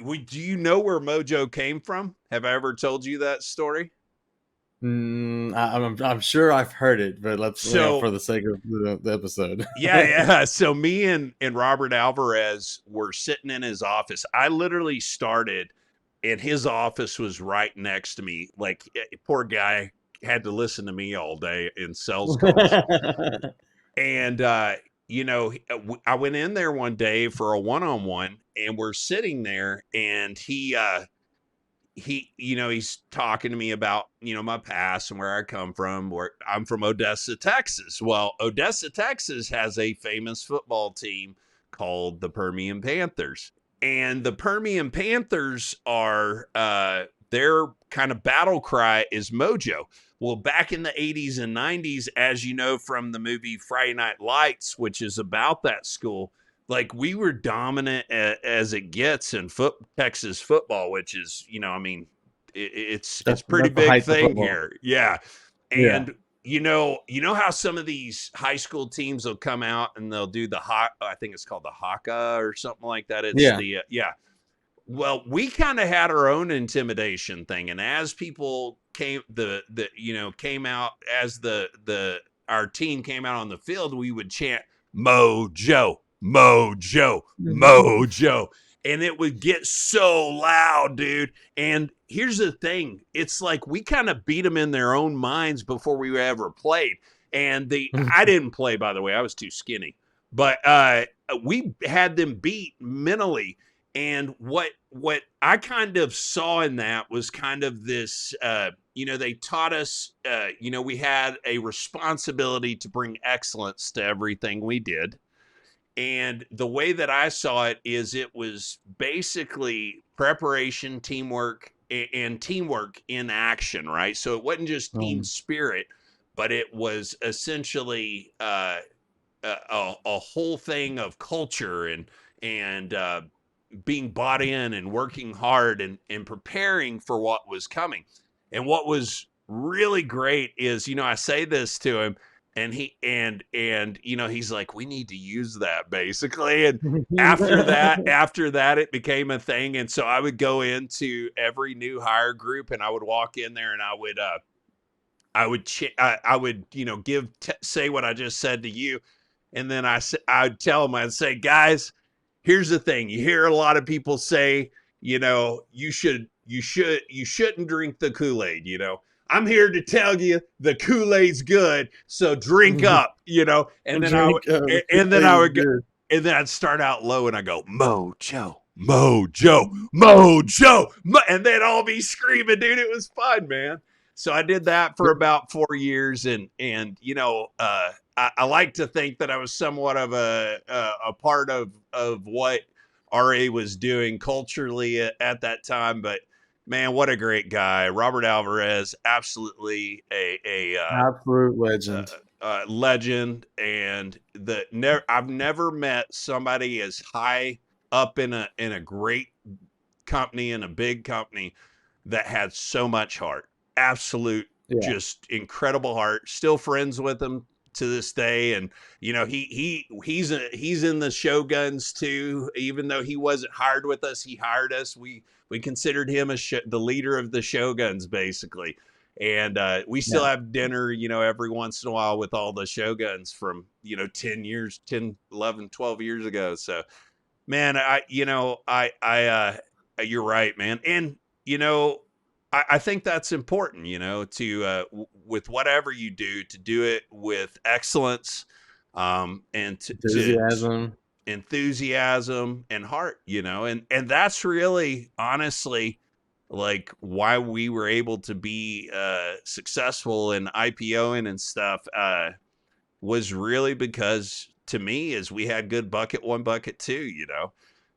do you know where Mojo came from? Have I ever told you that story? I'm sure I've heard it, but let's, So for the sake of the episode. yeah. So me and Robert Alvarez were sitting in his office. I literally started, and his office was right next to me. Like, poor guy had to listen to me all day in sales calls. And I went in there one day for a one-on-one, and we're sitting there, and he's talking to me about, my past and where I come from. Where I'm from Odessa, Texas. Well, Odessa, Texas has a famous football team called the Permian Panthers. And the Permian Panthers are their kind of battle cry is Mojo. Well, back in the 80s and 90s, as you know from the movie Friday Night Lights, which is about that school, like we were dominant as it gets in Texas football, which is, I mean, it's pretty That's the big height of thing football. here. Yeah. Yeah. And you know how some of these high school teams will come out and they'll do I think it's called the Haka or something like that. It's Yeah. the yeah. Well, we kind of had our own intimidation thing, and as people came out, as the our team came out on the field, we would chant Mojo, Mojo, Mojo, and it would get so loud, dude. And here's the thing: it's like we kind of beat them in their own minds before we ever played. And I didn't play, by the way, I was too skinny, but we had them beat mentally. And what I kind of saw in that was kind of this, they taught us, we had a responsibility to bring excellence to everything we did. And the way that I saw it is it was basically preparation, teamwork, and teamwork in action, right? So it wasn't just team Um, spirit, but it was essentially a whole thing of culture and being bought in and working hard and preparing for what was coming. And what was really great is, I say this to him, and he's like, we need to use that basically. And after that it became a thing. And so I would go into every new hire group, and I would walk in there, and I would say what I just said to you, and then I'd tell them, I'd say, guys, here's the thing. You hear a lot of people say, you shouldn't drink the Kool-Aid. I'm here to tell you the Kool-Aid's good, so drink up. And then I would, Drink. The and then Kool-Aid I is would go, good. and then I'd start out low, and I go, Mojo, Mojo, Mojo, and they'd all be screaming, dude. It was fun, man. So I did that for about 4 years, and I like to think that I was somewhat of a part of what RA was doing culturally at that time. But man, what a great guy, Robert Alvarez, absolutely Absolute uh, legend. legend. And I've never met somebody as high up in a great company, in a big company, that had so much heart. Absolute, Yeah. just incredible heart. Still friends with him to this day. And he's in the Shoguns too. Even though he wasn't hired with us, he hired us. We considered him the leader of the Shoguns basically. And we still Yeah. have dinner, every once in a while with all the Shoguns from 10 years, 10, 11, 12 years ago. So man, you're right, man. And, I think that's important, to, with whatever you do, to do it with excellence, and to Enthusiasm. enthusiasm and heart, and that's really honestly like why we were able to be, successful in IPOing and stuff, was really because to me is we had good bucket one, bucket two.